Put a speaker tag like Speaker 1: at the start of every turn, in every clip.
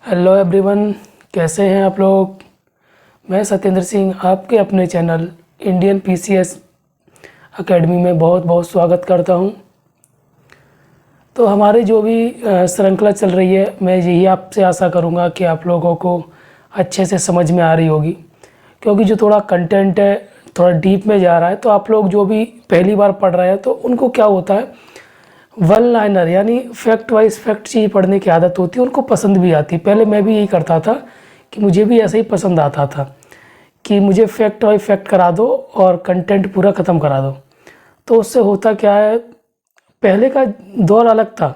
Speaker 1: Hello everyone, कैसे हैं आप लोग। मैं सत्येंद्र सिंह आपके अपने चैनल इंडियन पीसीएस एकेडमी में बहुत बहुत स्वागत करता हूं। तो हमारी जो भी श्रृंखला चल रही है, मैं यही आपसे आशा करूंगा कि आप लोगों को अच्छे से समझ में आ रही होगी, क्योंकि जो थोड़ा कंटेंट है थोड़ा डीप में जा रहा है। तो आप लोग जो भी पहली बार पढ़ रहे हैं तो उनको क्या होता है, वन लाइनर यानी फैक्ट वाइज फैक्ट चीज़ पढ़ने की आदत होती है, उनको पसंद भी आती है। पहले मैं भी यही करता था कि मुझे भी ऐसे ही पसंद आता था कि मुझे फैक्ट वाइज फैक्ट करा दो और कंटेंट पूरा ख़त्म करा दो। तो उससे होता क्या है, पहले का दौर अलग था।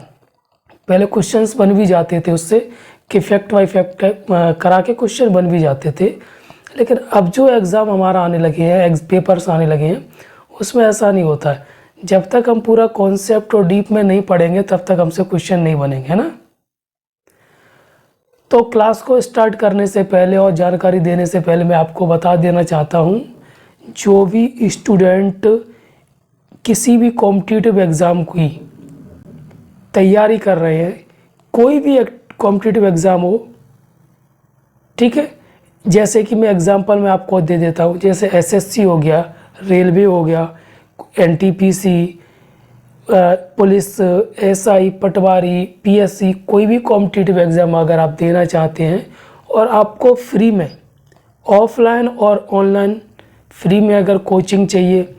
Speaker 1: पहले क्वेश्चंस बन भी जाते थे उससे कि फैक्ट वाइज फैक्ट करा के क्वेश्चन बन भी जाते थे। लेकिन अब जो एग्ज़ाम हमारा आने लगे हैं, पेपर्स आने लगे हैं, उसमें ऐसा नहीं होता है। जब तक हम पूरा कॉन्सेप्ट और डीप में नहीं पढ़ेंगे तब तक हमसे क्वेश्चन नहीं बनेंगे, है ना। तो क्लास को स्टार्ट करने से पहले और जानकारी देने से पहले मैं आपको बता देना चाहता हूँ, जो भी स्टूडेंट किसी भी कॉम्पिटिटिव एग्ज़ाम की तैयारी कर रहे हैं, कोई भी कॉम्पिटिटिव एग्ज़ाम हो, ठीक है। जैसे कि मैं एग्ज़ाम्पल में आपको दे देता हूँ, जैसे एसएससी हो गया, रेलवे हो गया, एनटीपीसी, पुलिस, एसआई, पटवारी, पीएससी, कोई भी कॉम्पिटिटिव एग्ज़ाम अगर आप देना चाहते हैं और आपको फ्री में ऑफलाइन और ऑनलाइन फ्री में अगर कोचिंग चाहिए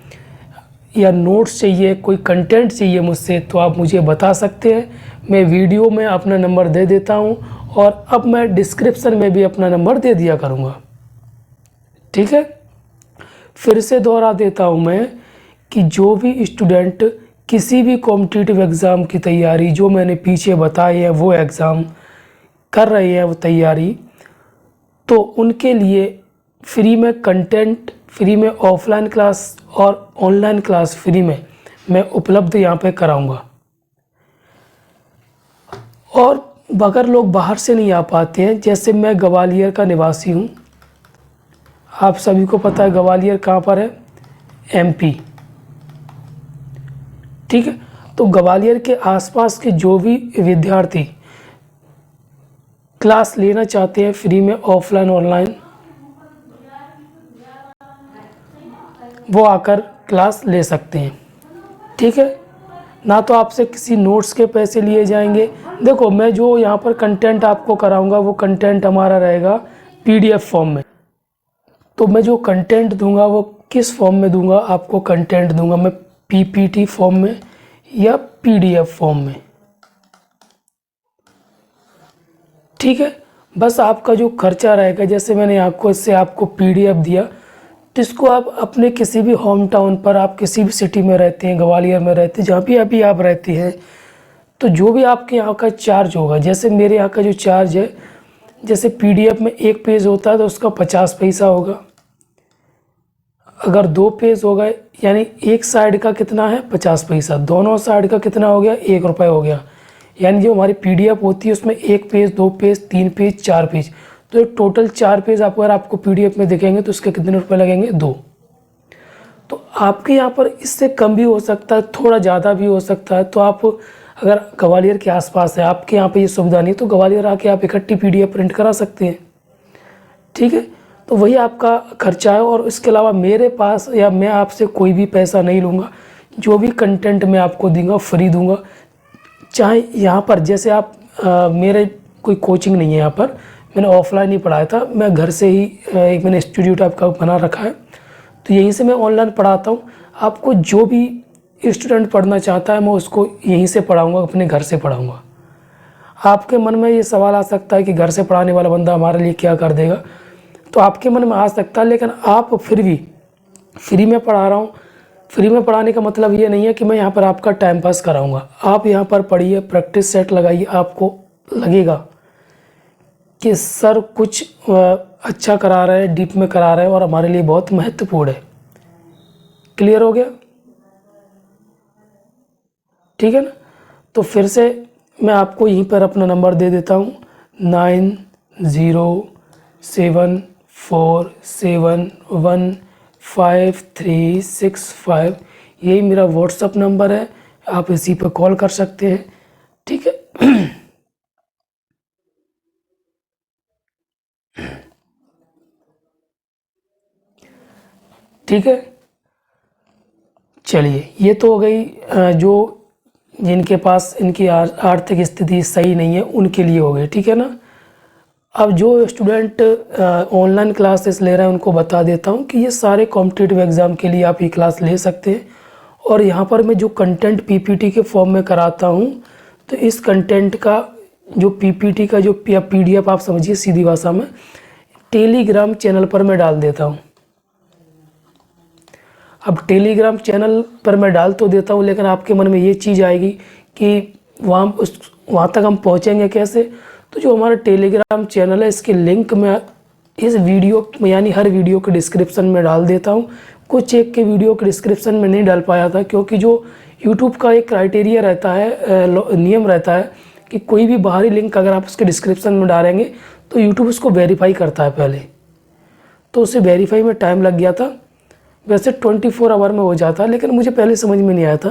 Speaker 1: या नोट्स चाहिए, कोई कंटेंट चाहिए मुझसे, तो आप मुझे बता सकते हैं। मैं वीडियो में अपना नंबर दे देता हूं और अब मैं डिस्क्रिप्शन में भी अपना नंबर दे दिया करूंगा, ठीक है। फिर से दोहरा देता हूं मैं कि जो भी स्टूडेंट किसी भी कॉम्पिटिटिव एग्ज़ाम की तैयारी, जो मैंने पीछे बताए हैं वो एग्ज़ाम कर रहे हैं वो तैयारी, तो उनके लिए फ्री में कंटेंट, फ्री में ऑफलाइन क्लास और ऑनलाइन क्लास फ्री में मैं उपलब्ध यहाँ पे कराऊंगा। और अगर लोग बाहर से नहीं आ पाते हैं, जैसे मैं ग्वालियर का निवासी हूँ, आप सभी को पता है ग्वालियर कहाँ पर है, एमपी, ठीक है। तो ग्वालियर के आसपास के जो भी विद्यार्थी क्लास लेना चाहते हैं फ्री में ऑफलाइन ऑनलाइन, वो आकर क्लास ले सकते हैं, ठीक है। ना तो आपसे किसी नोट्स के पैसे लिए जाएंगे। देखो, मैं जो यहाँ पर कंटेंट आपको कराऊंगा वो कंटेंट हमारा रहेगा पीडीएफ फॉर्म में। तो मैं जो कंटेंट दूंगा वो किस फॉर्म में दूंगा, आपको कंटेंट दूंगा मैं पीपीटी फॉर्म में या पीडीएफ फॉर्म में, ठीक है। बस आपका जो खर्चा रहेगा, जैसे मैंने आपको इससे आपको पीडीएफ दिया, तो इसको आप अपने किसी भी होम टाउन पर, आप किसी भी सिटी में रहते हैं, ग्वालियर में रहते हैं, जहाँ भी अभी आप रहते हैं, तो जो भी आपके यहाँ का चार्ज होगा, जैसे मेरे यहाँ का जो चार्ज है, जैसे पीडीएफ में एक पेज होता है तो उसका 50 पैसा होगा। अगर 2 पेज हो गए यानी एक साइड का कितना है 50 पैसा, दोनों साइड का कितना हो गया 1 रुपये हो गया। यानी जो हमारी पीडीएफ होती है उसमें 1 पेज, 2 पेज, 3 पेज, 4 पेज, तो टोटल 4 पेज अगर आपको पीडीएफ में दिखेंगे तो उसके कितने रुपए लगेंगे, 2। तो आपके यहाँ पर इससे कम भी हो सकता है, थोड़ा ज़्यादा भी हो सकता है। तो आप अगर ग्वालियर के आसपास है, आपके यहाँ पे ये सुविधा नहीं, तो ग्वालियर आके आप इकट्ठी पीडीएफ प्रिंट करा सकते हैं, ठीक है। तो वही आपका खर्चा है और इसके अलावा मेरे पास या मैं आपसे कोई भी पैसा नहीं लूँगा। जो भी कंटेंट मैं आपको दूंगा फ्री दूंगा। चाहे यहाँ पर जैसे आप मेरे कोई कोचिंग नहीं है, यहाँ पर मैंने ऑफलाइन ही पढ़ाया था, मैं घर से ही एक मैंने इंस्टीट्यूट आपका बना रखा है, तो यहीं से मैं ऑनलाइन पढ़ाता हूँ। आपको जो भी स्टूडेंट पढ़ना चाहता है मैं उसको यहीं से पढ़ाऊँगा, अपने घर से पढ़ाऊँगा। आपके मन में ये सवाल आ सकता है कि घर से पढ़ाने वाला बंदा हमारे लिए क्या कर देगा, तो आपके मन में आ सकता है, लेकिन आप फिर भी फ्री में पढ़ा रहा हूँ। फ्री में पढ़ाने का मतलब ये नहीं है कि मैं यहाँ पर आपका टाइम पास कराऊंगा। आप यहाँ पर पढ़िए, प्रैक्टिस सेट लगाइए, आपको लगेगा कि सर कुछ अच्छा करा रहे हैं, डीप में करा रहे हैं और हमारे लिए बहुत महत्वपूर्ण है। क्लियर हो गया, ठीक है ना। तो फिर से मैं आपको यहीं पर अपना नंबर दे देता हूँ, 9074715365, यही मेरा व्हाट्सअप नंबर है, आप इसी पर कॉल कर सकते हैं, ठीक है। ठीक है। चलिए, ये तो हो गई जो जिनके पास इनकी आर्थिक स्थिति सही नहीं है उनके लिए हो गई, ठीक है ना। अब जो स्टूडेंट ऑनलाइन क्लासेस ले रहे हैं उनको बता देता हूँ कि ये सारे कॉम्पिटिटिव एग्ज़ाम के लिए आप ये क्लास ले सकते हैं। और यहाँ पर मैं जो कंटेंट पीपीटी के फॉर्म में कराता हूँ, तो इस कंटेंट का जो पीपीटी का जो पीडीएफ आप समझिए सीधी भाषा में, टेलीग्राम चैनल पर मैं डाल देता हूँ। अब टेलीग्राम चैनल पर मैं डाल तो देता हूँ, लेकिन आपके मन में ये चीज़ आएगी कि वहाँ तक हम पहुँचेंगे कैसे। तो जो हमारा टेलीग्राम चैनल है, इसके लिंक मैं इस वीडियो में यानी हर वीडियो के डिस्क्रिप्शन में डाल देता हूँ। कुछ एक के वीडियो के डिस्क्रिप्शन में नहीं डाल पाया था, क्योंकि जो यूट्यूब का एक क्राइटेरिया रहता है, नियम रहता है कि कोई भी बाहरी लिंक अगर आप उसके डिस्क्रिप्शन में डालेंगे तो यूट्यूब उसको वेरीफाई करता है पहले, तो उसे वेरीफाई में टाइम लग गया था। वैसे 24 आवर में हो जाता, लेकिन मुझे पहले समझ में नहीं आया था।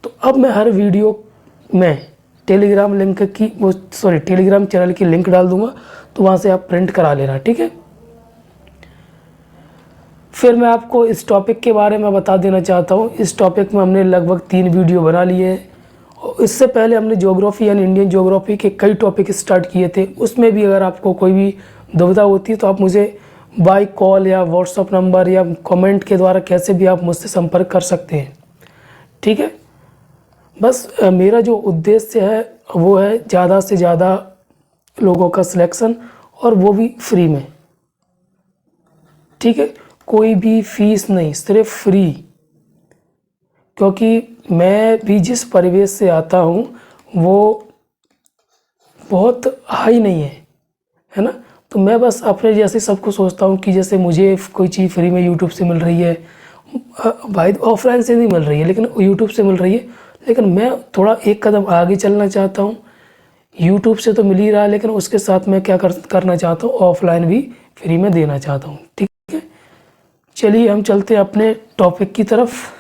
Speaker 1: तो अब मैं हर वीडियो में टेलीग्राम टेलीग्राम चैनल की लिंक डाल दूंगा, तो वहाँ से आप प्रिंट करा लेना, ठीक है। फिर मैं आपको इस टॉपिक के बारे में बता देना चाहता हूँ। इस टॉपिक में हमने लगभग 3 वीडियो बना लिए हैं, और इससे पहले हमने ज्योग्राफी यानी इंडियन ज्योग्राफी के कई टॉपिक स्टार्ट किए थे। उसमें भी अगर आपको कोई भी दुविधा होती है तो आप मुझे बाय कॉल या व्हाट्सअप नंबर या कमेंट के द्वारा कैसे भी आप मुझसे संपर्क कर सकते हैं, ठीक है। बस मेरा जो उद्देश्य है वो है ज़्यादा से ज़्यादा लोगों का सिलेक्शन, और वो भी फ्री में, ठीक है। कोई भी फीस नहीं, सिर्फ फ्री। क्योंकि मैं भी जिस परिवेश से आता हूँ वो बहुत हाई नहीं है ना। तो मैं बस अपने जैसे सबको सोचता हूँ कि जैसे मुझे कोई चीज़ फ्री में यूट्यूब से मिल रही है, भाई ऑफलाइन से नहीं मिल रही है लेकिन यूट्यूब से मिल रही है, लेकिन मैं थोड़ा एक कदम आगे चलना चाहता हूँ। यूट्यूब से तो मिल ही रहा है, लेकिन उसके साथ मैं क्या करना चाहता हूँ, ऑफलाइन भी फ्री में देना चाहता हूँ, ठीक है। चलिए हम चलते हैं अपने टॉपिक की तरफ।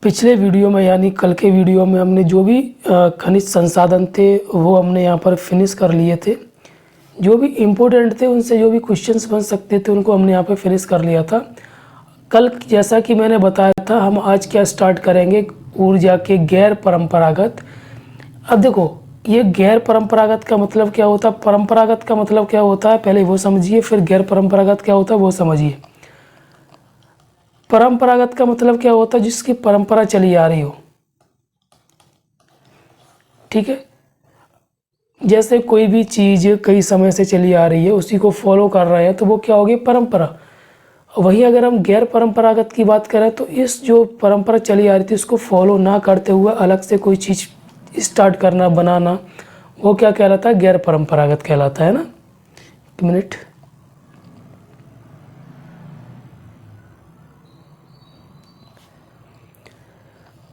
Speaker 1: पिछले वीडियो में यानी कल के वीडियो में हमने जो भी खनिज संसाधन थे वो हमने यहाँ पर फिनिश कर लिए थे। जो भी इम्पोर्टेंट थे उनसे जो भी क्वेश्चंस बन सकते थे उनको हमने यहाँ पे फिनिश कर लिया था। कल जैसा कि मैंने बताया था, हम आज क्या स्टार्ट करेंगे, ऊर्जा के गैर परंपरागत। अब देखो, ये गैर परंपरागत का मतलब क्या होता है, परंपरागत का मतलब क्या होता है, पहले वो समझिए, फिर गैर परंपरागत क्या होता है वो समझिए। परंपरागत का मतलब क्या होता है, जिसकी परंपरा चली आ रही हो, ठीक है। जैसे कोई भी चीज़ कई समय से चली आ रही है, उसी को फॉलो कर रहे हैं, तो वो क्या होगी, परंपरा। वहीं अगर हम गैर परंपरागत की बात करें तो इस जो परंपरा चली आ रही थी उसको फॉलो ना करते हुए अलग से कोई चीज़ स्टार्ट करना, बनाना, वो क्या कहलाता है, गैर परंपरागत कहलाता है ना। एक मिनट।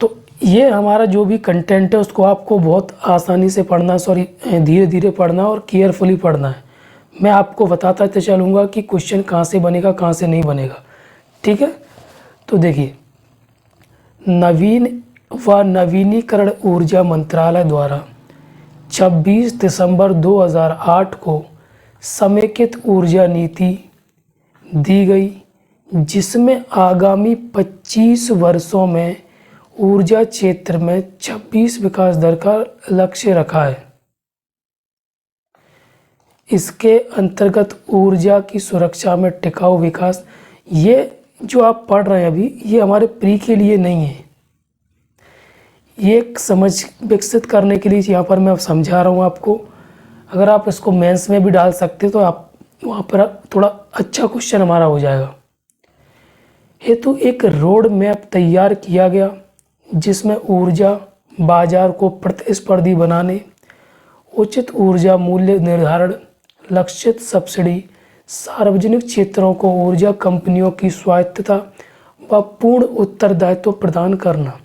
Speaker 1: तो ये हमारा जो भी कंटेंट है उसको आपको बहुत आसानी से पढ़ना, धीरे धीरे पढ़ना और केयरफुली पढ़ना है। मैं आपको बताता चलूँगा कि क्वेश्चन कहाँ से बनेगा, कहाँ से नहीं बनेगा, ठीक है। तो देखिए, नवीन व नवीनीकरण ऊर्जा मंत्रालय द्वारा 26 दिसंबर 2008 को समेकित ऊर्जा नीति दी गई, जिसमें आगामी 25 वर्षों में ऊर्जा क्षेत्र में 26 विकास दर का लक्ष्य रखा है। इसके अंतर्गत ऊर्जा की सुरक्षा में टिकाऊ विकास, ये जो आप पढ़ रहे हैं अभी, ये हमारे प्री के लिए नहीं है, ये एक समझ विकसित करने के लिए यहाँ पर मैं समझा रहा हूँ आपको। अगर आप इसको मेंस में भी डाल सकते तो आप वहाँ पर थोड़ा अच्छा क्वेश्चन हमारा हो जाएगा। हेतु एक रोड मैप तैयार किया गया, जिसमें ऊर्जा बाजार को प्रतिस्पर्धी बनाने, उचित ऊर्जा मूल्य निर्धारण, लक्षित सब्सिडी, सार्वजनिक क्षेत्रों को ऊर्जा कंपनियों की स्वायत्तता व पूर्ण उत्तरदायित्व प्रदान करना,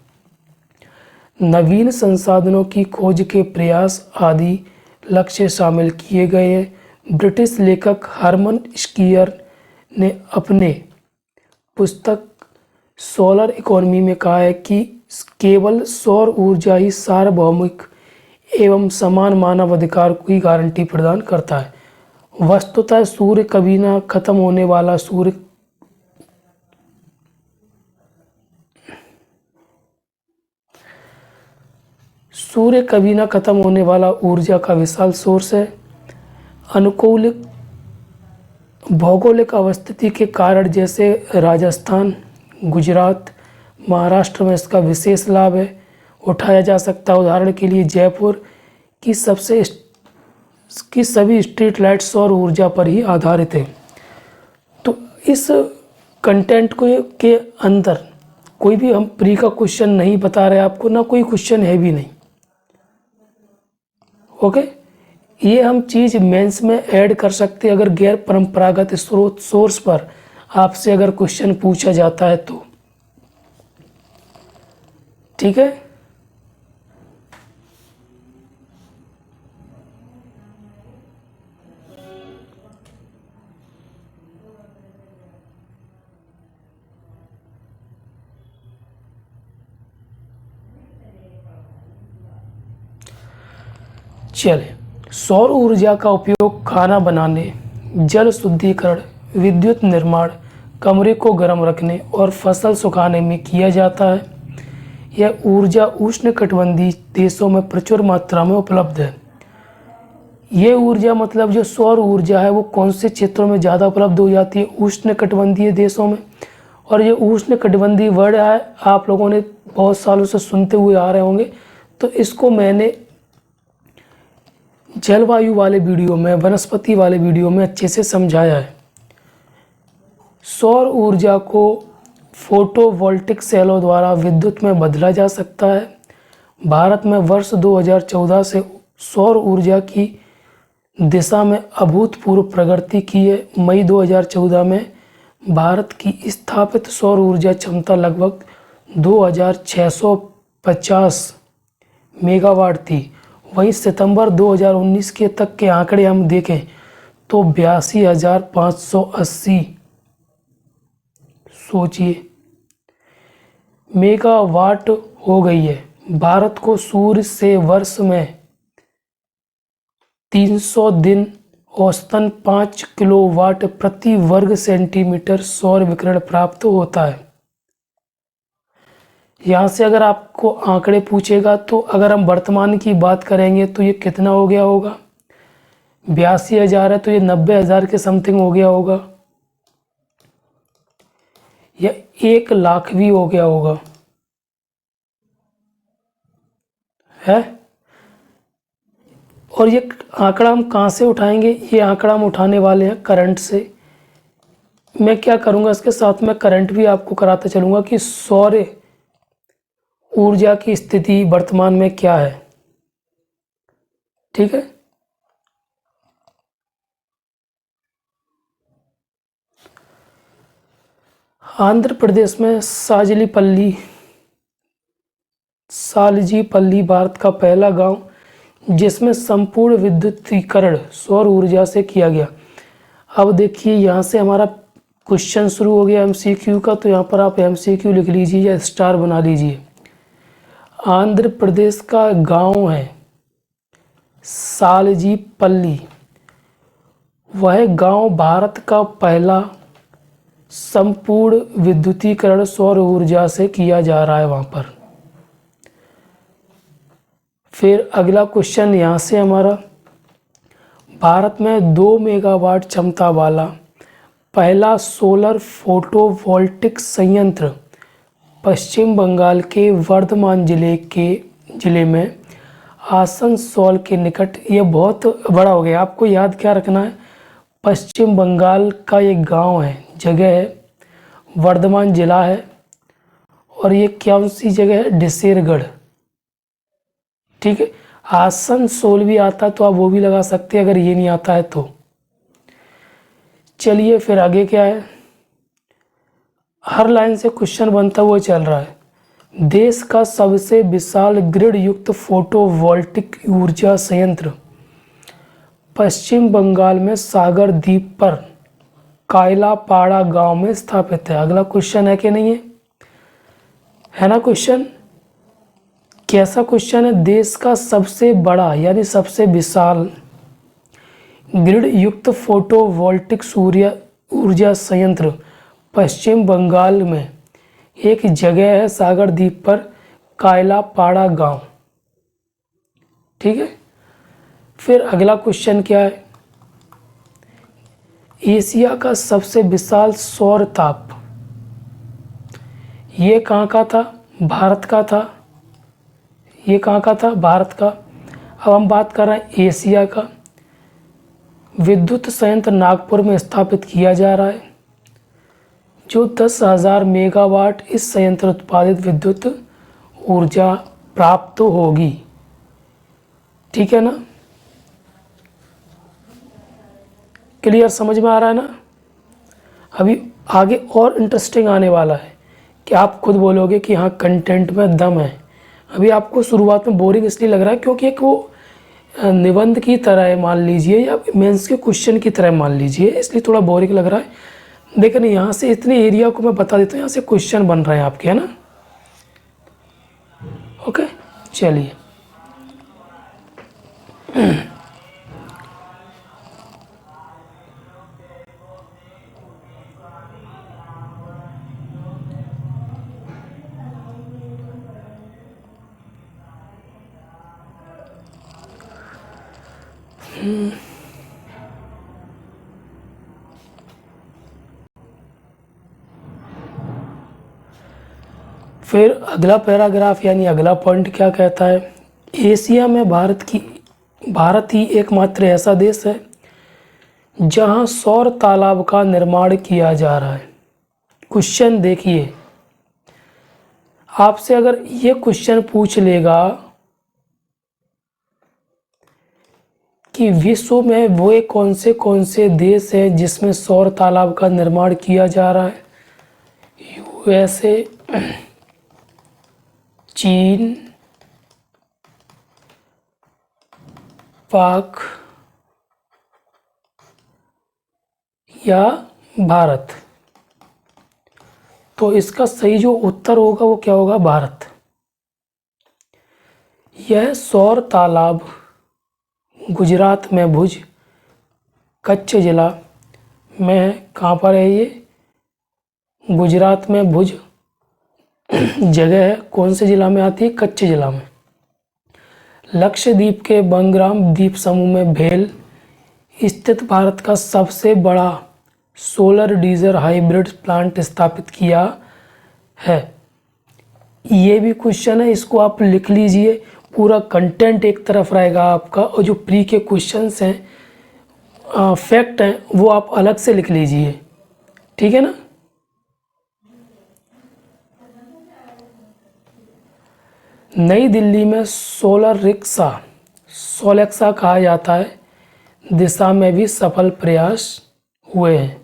Speaker 1: नवीन संसाधनों की खोज के प्रयास आदि लक्ष्य शामिल किए गए हैं। ब्रिटिश लेखक हरमन स्कीयर ने अपने पुस्तक सोलर इकोनॉमी में कहा है कि केवल सौर ऊर्जा ही सार्वभौमिक एवं समान मानव अधिकार की गारंटी प्रदान करता है। वस्तुतः सूर्य कभी ना खत्म होने वाला सूर्य कभी ना खत्म होने वाला ऊर्जा का विशाल सोर्स है। अनुकूल भौगोलिक अवस्थिति के कारण जैसे राजस्थान, गुजरात, महाराष्ट्र में इसका विशेष लाभ है उठाया जा सकता है। उदाहरण के लिए जयपुर की सभी स्ट्रीट लाइट सौर ऊर्जा पर ही आधारित है। तो इस कंटेंट के अंदर कोई भी हम प्री का क्वेश्चन नहीं बता रहे आपको, ना कोई क्वेश्चन है भी नहीं। ओके, ये हम चीज़ मेंस में ऐड कर सकते हैं अगर गैर परंपरागत स्रोत सोर्स पर आपसे अगर क्वेश्चन पूछा जाता है तो। ठीक है, चले। सौर ऊर्जा का उपयोग खाना बनाने, जल शुद्धिकरण, विद्युत निर्माण, कमरे को गर्म रखने और फसल सुखाने में किया जाता है। यह ऊर्जा उष्णकटिबंधीय देशों में प्रचुर मात्रा में उपलब्ध है। ये ऊर्जा मतलब जो सौर ऊर्जा है वो कौन से क्षेत्रों में ज़्यादा उपलब्ध हो जाती है? उष्णकटिबंधीय देशों में। और ये उष्णकटिबंधीय वर्ड है आप लोगों ने बहुत सालों से सुनते हुए आ रहे होंगे, तो इसको मैंने जलवायु वाले वीडियो में, वनस्पति वाले वीडियो में अच्छे से समझाया है। सौर ऊर्जा को फोटोवोल्टिक सेलों द्वारा विद्युत में बदला जा सकता है। भारत में वर्ष 2014 से सौर ऊर्जा की दिशा में अभूतपूर्व प्रगति की है। मई 2014 में भारत की स्थापित सौर ऊर्जा क्षमता लगभग 2650 मेगावाट थी। वहीं सितंबर 2019 के तक के आंकड़े हम देखें तो 82,580 सोचिए मेगावाट हो गई है। भारत को सूर्य से वर्ष में 300 दिन औसतन 5 किलोवाट प्रति वर्ग सेंटीमीटर सौर विकिरण प्राप्त होता है। यहाँ से अगर आपको आंकड़े पूछेगा तो अगर हम वर्तमान की बात करेंगे तो ये कितना हो गया होगा? 82,000 है तो ये 90,000 के समथिंग हो गया होगा, या 1 लाख भी हो गया होगा है। और ये आंकड़ा हम कहाँ से उठाएंगे? ये आंकड़ा हम उठाने वाले हैं करंट से। मैं क्या करूँगा, इसके साथ में करंट भी आपको कराता चलूँगा कि सौर ऊर्जा की स्थिति वर्तमान में क्या है। ठीक है, आंध्र प्रदेश में सालजीपल्ली भारत का पहला गांव जिसमें संपूर्ण विद्युतीकरण सौर ऊर्जा से किया गया। अब देखिए यहाँ से हमारा क्वेश्चन शुरू हो गया एमसीक्यू का, तो यहाँ पर आप एमसीक्यू लिख लीजिए या स्टार बना लीजिए। आंध्र प्रदेश का गांव है सालजीपल्ली। वह गांव भारत का पहला संपूर्ण विद्युतीकरण सौर ऊर्जा से किया जा रहा है वहाँ पर। फिर अगला क्वेश्चन यहाँ से हमारा, भारत में 2 मेगावाट क्षमता वाला पहला सोलर फोटोवोल्टिक संयंत्र पश्चिम बंगाल के वर्धमान जिले में आसनसोल के निकट, ये बहुत बड़ा हो गया, आपको याद क्या रखना है, पश्चिम बंगाल का एक गांव है, जगह है, वर्धमान जिला है, और ये कौन सी जगह है? डिसेरगढ़। ठीक है, आसनसोल भी आता तो आप वो भी लगा सकते हैं अगर ये नहीं आता है तो। चलिए फिर आगे क्या है, हर लाइन से क्वेश्चन बनता हुआ चल रहा है। देश का सबसे विशाल ग्रिड युक्त फोटोवोल्टिक ऊर्जा संयंत्र पश्चिम बंगाल में सागर द्वीप पर कायलापाड़ा गांव में स्थापित है। अगला क्वेश्चन है कि नहीं है ना क्वेश्चन, कैसा क्वेश्चन है? देश का सबसे बड़ा यानी सबसे विशाल ग्रिड युक्त फोटोवोल्टिक सूर्य ऊर्जा संयंत्र पश्चिम बंगाल में एक जगह है, सागर द्वीप पर, कायलापाड़ा गांव। ठीक है। फिर अगला क्वेश्चन क्या है? एशिया का सबसे विशाल सौर ताप, ये कहाँ का था? भारत का था। ये कहाँ का था? भारत का। अब हम बात कर रहे हैं एशिया का। विद्युत संयंत्र नागपुर में स्थापित किया जा रहा है, जो 10,000 मेगावाट इस संयंत्र उत्पादित विद्युत ऊर्जा प्राप्त होगी। ठीक है ना? क्लियर, समझ में आ रहा है ना? अभी आगे और इंटरेस्टिंग आने वाला है कि आप खुद बोलोगे कि हाँ कंटेंट में दम है। अभी आपको शुरुआत में बोरिंग इसलिए लग रहा है क्योंकि एक वो निबंध की तरह है मान लीजिए, या मेंस के क्वेश्चन की तरह मान लीजिए, इसलिए थोड़ा बोरिंग लग रहा है। लेकिन यहाँ से इतने एरिया को मैं बता देता हूँ, यहाँ से क्वेश्चन बन रहे हैं आपके, है ना? ओके, चलिए। फिर अगला पैराग्राफ यानी अगला पॉइंट क्या कहता है? एशिया में भारत ही एकमात्र ऐसा देश है जहां सौर तालाब का निर्माण किया जा रहा है। क्वेश्चन देखिए, आपसे अगर ये क्वेश्चन पूछ लेगा कि विश्व में वो कौन से देश हैं जिसमें सौर तालाब का निर्माण किया जा रहा है? यूएसए, चीन, पाक या भारत? तो इसका सही जो उत्तर होगा वो क्या होगा? भारत। यह सौर तालाब गुजरात में भुज, कच्छ जिला में, कहाँ पर है ये? गुजरात में भुज जगह है, कौन से जिला में आती है? कच्छ जिला में। लक्षद्वीप के बंगराम द्वीप समूह में भेल स्थित भारत का सबसे बड़ा सोलर डीजल हाइब्रिड प्लांट स्थापित किया है। ये भी क्वेश्चन है, इसको आप लिख लीजिए। पूरा कंटेंट एक तरफ रहेगा आपका, और जो प्री के क्वेश्चंस हैं, फैक्ट हैं, वो आप अलग से लिख लीजिए। ठीक है ना? नई दिल्ली में सोलर रिक्शा, सोलेक्सा कहा जाता है, दिशा में भी सफल प्रयास हुए हैं।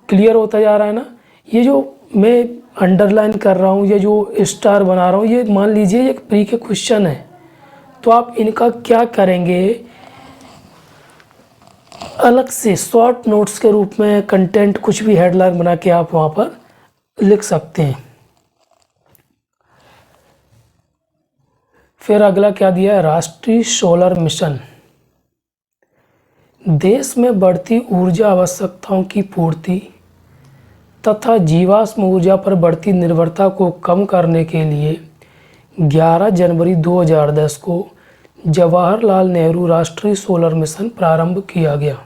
Speaker 1: क्लियर होता जा रहा है ना? ये जो मैं अंडरलाइन कर रहा हूँ, ये जो स्टार बना रहा हूँ, ये मान लीजिए एक प्री के क्वेश्चन है। तो आप इनका क्या करेंगे? अलग से शॉर्ट नोट्स के रूप में कंटेंट कुछ भी हेडलाइन बना के आप वहाँ पर लिख सकते हैं। फिर अगला क्या दिया है? राष्ट्रीय सोलर मिशन देश में बढ़ती ऊर्जा आवश्यकताओं की पूर्ति तथा जीवाश्म ऊर्जा पर बढ़ती निर्भरता को कम करने के लिए 11 जनवरी 2010 को जवाहरलाल नेहरू राष्ट्रीय सोलर मिशन प्रारंभ किया गया।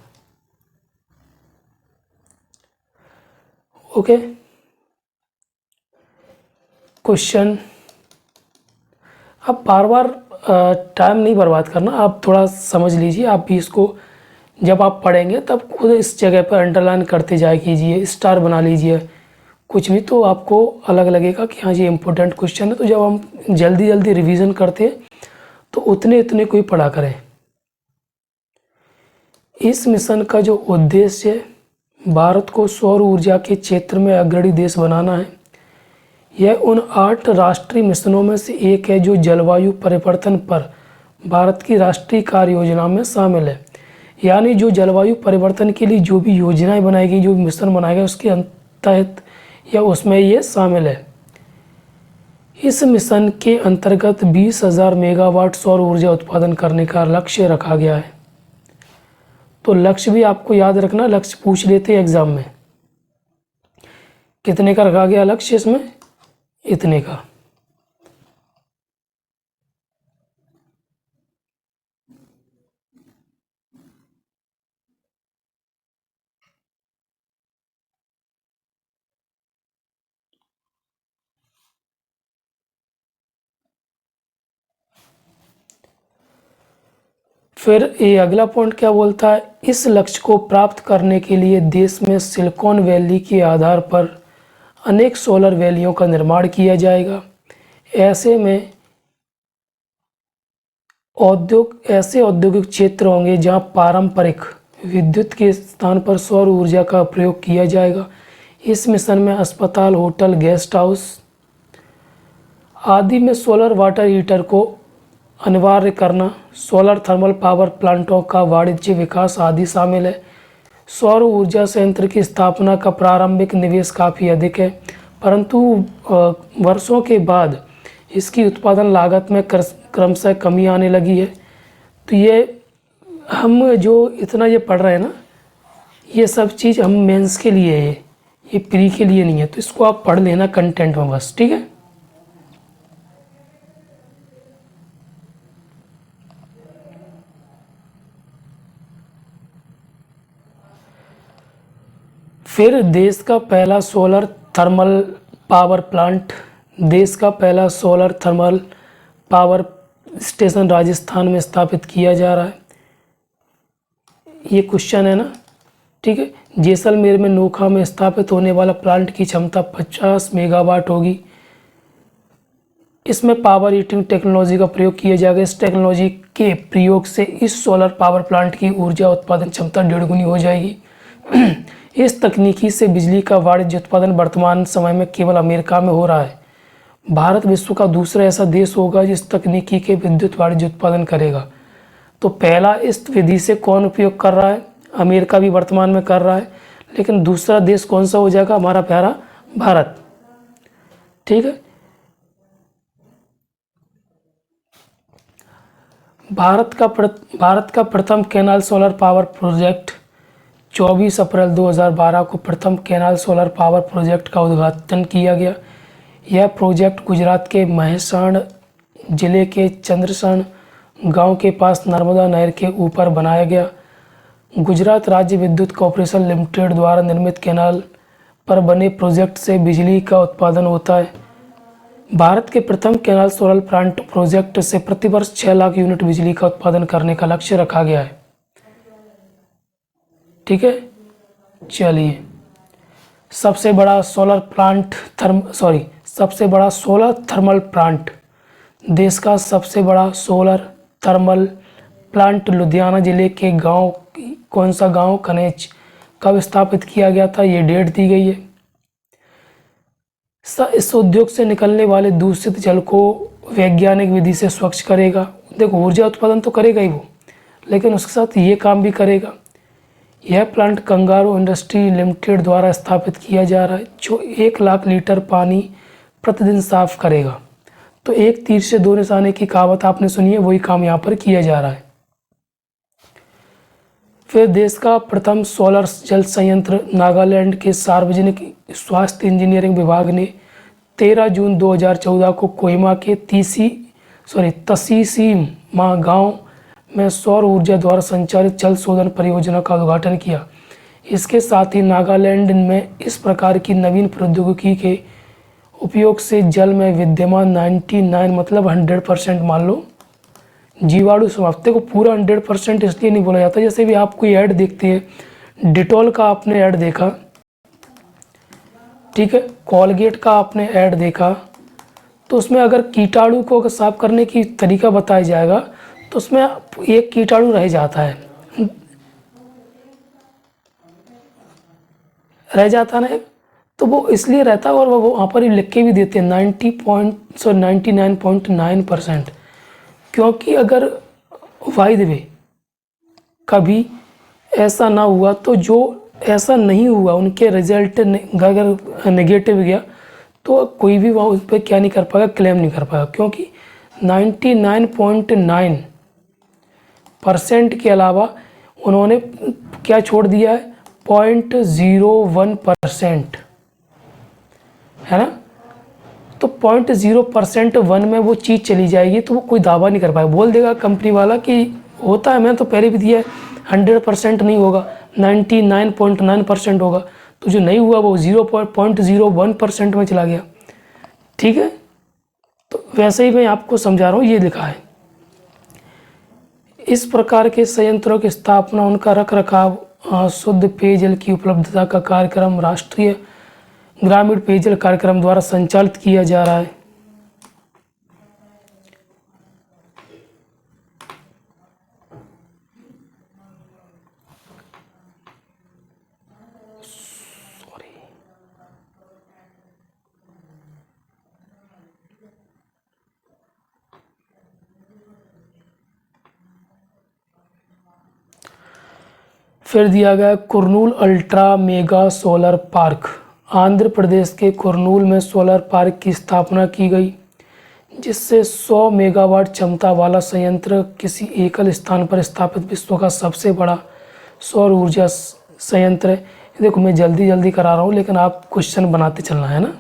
Speaker 1: Okay, question. अब बार बार टाइम नहीं बर्बाद करना, आप थोड़ा समझ लीजिए। आप भी इसको जब आप पढ़ेंगे तब खुद इस जगह पर अंडरलाइन करते जाए कीजिए, स्टार बना लीजिए, कुछ भी, तो आपको अलग लगेगा कि हाँ ये इम्पोर्टेंट क्वेश्चन है। तो जब हम जल्दी जल्दी रिवीजन करते हैं तो उतने को ही पढ़ा करें। इस मिशन का जो उद्देश्य है, भारत को सौर ऊर्जा के क्षेत्र में अग्रणी देश बनाना है। यह उन 8 राष्ट्रीय मिशनों में से एक है जो जलवायु परिवर्तन पर भारत की राष्ट्रीय कार्य योजना में शामिल है। यानी जो जलवायु परिवर्तन के लिए जो भी योजनाएं बनाई गई, जो भी मिशन बनाए गए, उसके तहत या उसमें ये शामिल है। इस मिशन के अंतर्गत 20,000 मेगावाट सौर ऊर्जा उत्पादन करने का लक्ष्य रखा गया है। तो लक्ष्य भी आपको याद रखना, लक्ष्य पूछ लेते हैं एग्जाम में। कितने का रखा गया लक्ष्य इसमें? इतने का। फिर ये अगला पॉइंट क्या बोलता है, इस लक्ष्य को प्राप्त करने के लिए देश में सिलिकॉन वैली के आधार पर अनेक सोलर वैलियों का निर्माण किया जाएगा। ऐसे औद्योगिक क्षेत्र होंगे जहां पारंपरिक विद्युत के स्थान पर सौर ऊर्जा का प्रयोग किया जाएगा। इस मिशन में अस्पताल, होटल, गेस्ट हाउस आदि में सोलर वाटर हीटर को अनिवार्य करना, सोलर थर्मल पावर प्लांटों का वाणिज्य विकास आदि शामिल है। सौर ऊर्जा संयंत्र की स्थापना का प्रारंभिक निवेश काफ़ी अधिक है, परंतु वर्षों के बाद इसकी उत्पादन लागत में क्रमशः कमी आने लगी है। तो ये हम जो इतना ये पढ़ रहे हैं ना, ये सब चीज़ हम मेंस के लिए है, ये प्री के लिए नहीं है। तो इसको आप पढ़ लेना कंटेंट में बस, ठीक है। फिर देश का पहला सोलर थर्मल पावर प्लांट, देश का पहला solar thermal power station Rajasthan में स्थापित किया जा रहा है। ये क्वेश्चन है ना, ठीक है। जैसलमेर में नोखा में स्थापित होने वाला प्लांट की क्षमता 50 मेगावाट होगी। इसमें पावर हीटिंग टेक्नोलॉजी का प्रयोग किया जाएगा। इस टेक्नोलॉजी के प्रयोग से इस सोलर पावर प्लांट की ऊर्जा उत्पादन क्षमता 1.5 गुनी हो जाएगी। इस तकनीकी से बिजली का वाणिज्य उत्पादन वर्तमान समय में केवल अमेरिका में हो रहा है। भारत विश्व का दूसरा ऐसा देश होगा जिस तकनीकी के विद्युत वाणिज्य उत्पादन करेगा। तो पहला इस विधि से कौन उपयोग कर रहा है? अमेरिका भी वर्तमान में कर रहा है, लेकिन दूसरा देश कौन सा हो जाएगा? हमारा प्यारा भारत, ठीक है। भारत का प्रथम कैनाल सोलर पावर प्रोजेक्ट 24 अप्रैल 2012 को प्रथम कैनाल सोलर पावर प्रोजेक्ट का उद्घाटन किया गया। यह प्रोजेक्ट गुजरात के महेसाण जिले के चंद्रसण गांव के पास नर्मदा नहर के ऊपर बनाया गया। गुजरात राज्य विद्युत कॉर्पोरेशन लिमिटेड द्वारा निर्मित कैनाल पर बने प्रोजेक्ट से बिजली का उत्पादन होता है। भारत के प्रथम कैनाल सोलर प्लांट प्रोजेक्ट से प्रतिवर्ष 6 लाख यूनिट बिजली का उत्पादन करने का लक्ष्य रखा गया है, ठीक है। चलिए, सबसे बड़ा सोलर थर्मल प्लांट, देश का सबसे बड़ा सोलर थर्मल प्लांट लुधियाना जिले के गांव, कौन सा गांव? कनेज, कब स्थापित किया गया था? ये डेट दी गई है। इस उद्योग से निकलने वाले दूषित जल को वैज्ञानिक विधि से स्वच्छ करेगा। देखो, ऊर्जा उत्पादन तो करेगा ही वो, लेकिन उसके साथ ये काम भी करेगा। यह प्लांट कंगारू इंडस्ट्री लिमिटेड द्वारा स्थापित किया जा रहा है, जो 1 लाख लीटर पानी प्रतिदिन साफ करेगा। तो एक तीर से 2 निशाने की कहावत आपने सुनी है, वही काम यहाँ पर किया जा रहा है। फिर देश का प्रथम सोलर जल संयंत्र नागालैंड के सार्वजनिक स्वास्थ्य इंजीनियरिंग विभाग ने 13 जून 2014 को कोहिमा के तसीसीमा गांव में सौर ऊर्जा द्वारा संचालित जल शोधन परियोजना का उद्घाटन किया। इसके साथ ही नागालैंड में इस प्रकार की नवीन प्रौद्योगिकी के उपयोग से जल में विद्यमान 99 मतलब 100% मान लो जीवाणु समाप्ति को पूरा 100% इसलिए नहीं बोला जाता। जैसे भी आप कोई ऐड देखते हैं, डिटॉल का आपने ऐड देखा, ठीक है, कोलगेट का आपने ऐड देखा, तो उसमें अगर कीटाणु को अगर साफ करने की तरीका बताया जाएगा तो उसमें एक कीटाणु रह जाता है, ना, तो वो इसलिए रहता है। और वो वहाँ पर ही लिख के भी देते हैं 99.9%, क्योंकि अगर बाय द वे कभी ऐसा ना हुआ तो जो ऐसा नहीं हुआ, उनके रिजल्ट अगर नेगेटिव गया तो कोई भी वहाँ उस पर क्या नहीं कर पाएगा, क्लेम नहीं कर पाएगा, क्योंकि 99.9% के अलावा उन्होंने क्या छोड़ दिया है, 0.01%, है ना। तो 0.0% वन में वो चीज़ चली जाएगी तो वो कोई दावा नहीं कर पाएगा, बोल देगा कंपनी वाला कि होता है, मैंने तो पहले भी दिया है, 100% नहीं होगा, 99.9% होगा। तो जो नहीं हुआ वो 0.01% में चला गया, ठीक है। तो वैसे ही मैं आपको समझा रहा हूँ, ये लिखा है। इस प्रकार के संयंत्रों की स्थापना, उनका रख रखाव, शुद्ध पेयजल की उपलब्धता का कार्यक्रम राष्ट्रीय ग्रामीण पेयजल कार्यक्रम द्वारा संचालित किया जा रहा है। फिर दिया गया Kurnool ultra mega solar park. Andhra Pradesh के कुरनूल में सोलर पार्क की स्थापना की गई, जिससे 100 मेगावाट क्षमता वाला संयंत्र किसी एकल स्थान पर स्थापित विश्व का सबसे बड़ा सौर ऊर्जा संयंत्र है। देखो मैं जल्दी जल्दी करा रहा हूँ, लेकिन आप क्वेश्चन बनाते चलना है ना,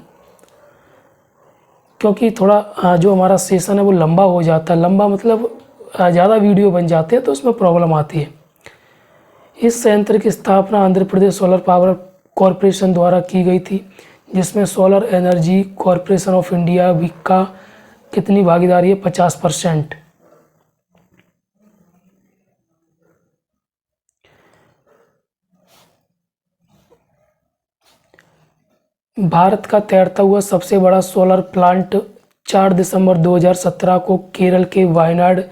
Speaker 1: क्योंकि थोड़ा जो हमारा सेशन है वो लंबा हो जाता है। लंबा मतलब ज़्यादा वीडियो बन जाते हैं तो उसमें प्रॉब्लम आती है। इस संयंत्र की स्थापना Andhra Pradesh solar power corporation द्वारा की गई थी, जिसमें solar energy corporation of India का कितनी भागीदारी है, 50%। भारत का तैरता हुआ सबसे बड़ा सोलर प्लांट 4 दिसंबर 2017 को केरल के वायनाड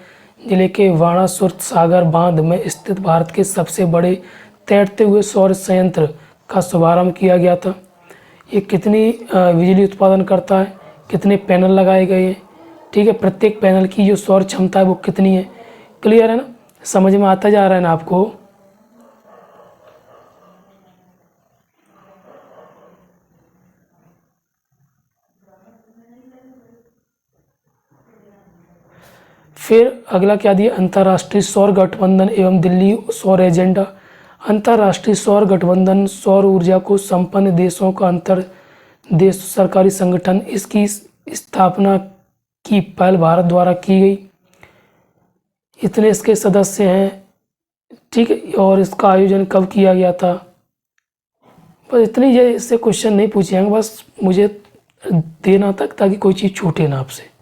Speaker 1: जिले के बाणासुर सागर बांध में स्थित भारत के सबसे बड़े तैरते हुए सौर संयंत्र का शुभारंभ किया गया था। ये कितनी बिजली उत्पादन करता है, कितने पैनल लगाए गए हैं, ठीक है, प्रत्येक पैनल की जो सौर क्षमता है वो कितनी है, क्लियर है ना, समझ में आता जा रहा है ना आपको। फिर अगला क्या दिया, अंतर्राष्ट्रीय सौर गठबंधन एवं दिल्ली सौर एजेंडा। अंतर्राष्ट्रीय सौर गठबंधन सौर ऊर्जा को संपन्न देशों का अंतर देश सरकारी संगठन, इसकी स्थापना की पहल भारत द्वारा की गई। इतने इसके सदस्य हैं, ठीक है, और इसका आयोजन कब किया गया था। बस इतनी, ये इससे क्वेश्चन नहीं पूछे जाएंगे, बस मुझे देना तक, ताकि कोई चीज़ छूटे ना आपसे।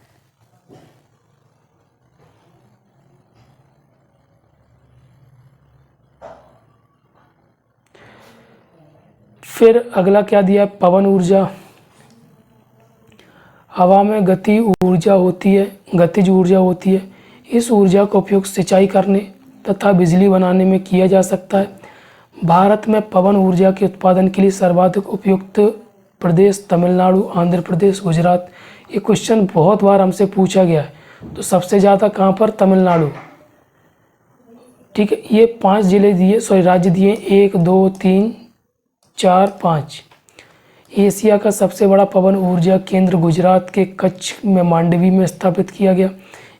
Speaker 1: फिर अगला क्या दिया, पवन ऊर्जा। हवा में गति ऊर्जा होती है, गतिज ऊर्जा होती है। इस ऊर्जा का उपयोग सिंचाई करने तथा बिजली बनाने में किया जा सकता है। भारत में पवन ऊर्जा के उत्पादन के लिए सर्वाधिक उपयुक्त प्रदेश तमिलनाडु, आंध्र प्रदेश, गुजरात। ये क्वेश्चन बहुत बार हमसे पूछा गया है, तो सबसे ज़्यादा कहाँ पर, तमिलनाडु, ठीक है। ये 5 जिले दिए, सॉरी राज्य दिए, 1 2 3 4 5। एशिया का सबसे बड़ा पवन ऊर्जा केंद्र गुजरात के कच्छ में मांडवी में स्थापित किया गया।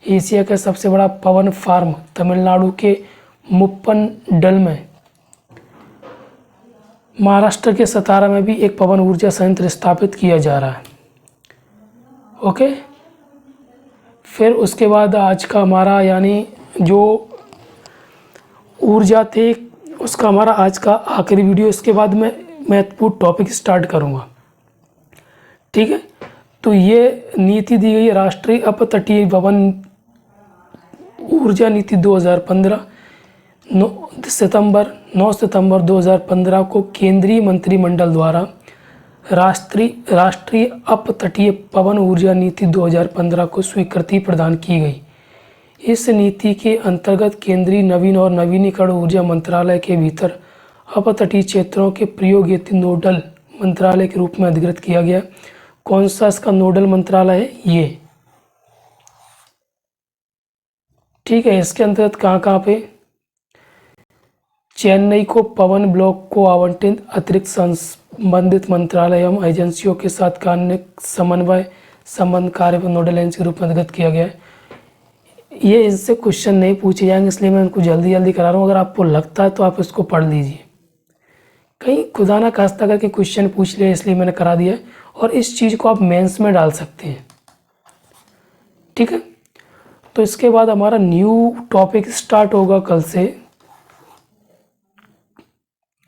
Speaker 1: एशिया का सबसे बड़ा पवन फार्म तमिलनाडु के मुप्पनडल में। महाराष्ट्र के सतारा में भी एक पवन ऊर्जा संयंत्र स्थापित किया जा रहा है। ओके, फिर उसके बाद आज का हमारा यानी जो ऊर्जा थे उसका हमारा आज का आखिरी वीडियो। इसके बाद मैं महत्वपूर्ण टॉपिक स्टार्ट करूंगा, ठीक है। तो ये नीति दी गई है, राष्ट्रीय अपतटीय भवन ऊर्जा नीति 2015। 9 सितंबर 2015 को केंद्रीय मंत्रिमंडल द्वारा राष्ट्रीय अपतटीय पवन ऊर्जा नीति 2015 को स्वीकृति प्रदान की गई। इस नीति के अंतर्गत केंद्रीय नवीन और नवीनीकरण ऊर्जा मंत्रालय के भीतर अपतटीय क्षेत्रों के प्रयोग हेतु नोडल मंत्रालय के रूप में अधिकृत किया गया। कौन सा इसका नोडल मंत्रालय है, ये, ठीक है। इसके अंतर्गत कहाँ कहाँ पे, चेन्नई को पवन ब्लॉक को आवंटित अतिरिक्त संबंधित मंत्रालय एवं एजेंसियों के साथ कार्य समन्वय संबंध कार्य पर नोडल एजेंसी के रूप में अधिगत किया गया है। ये इनसे क्वेश्चन नहीं पूछे जाएंगे, इसलिए मैं इनको जल्दी जल्दी करा रहा हूँ। अगर आपको लगता है तो आप इसको पढ़ लीजिए, कहीं खुदा ना खास्ता करके क्वेश्चन पूछ लिया, इसलिए मैंने करा दिया। और इस चीज़ को आप मेंस में डाल सकते हैं, ठीक है। तो इसके बाद हमारा न्यू टॉपिक स्टार्ट होगा कल से,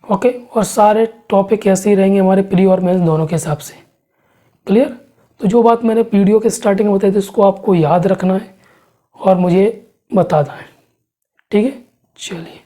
Speaker 1: ओके। और सारे टॉपिक ऐसे ही रहेंगे हमारे प्री और मेंस दोनों के हिसाब से, क्लियर। तो जो बात मैंने वीडियो के स्टार्टिंग में बताई थी उसको आपको याद रखना है और मुझे बताना है, ठीक है। चलिए।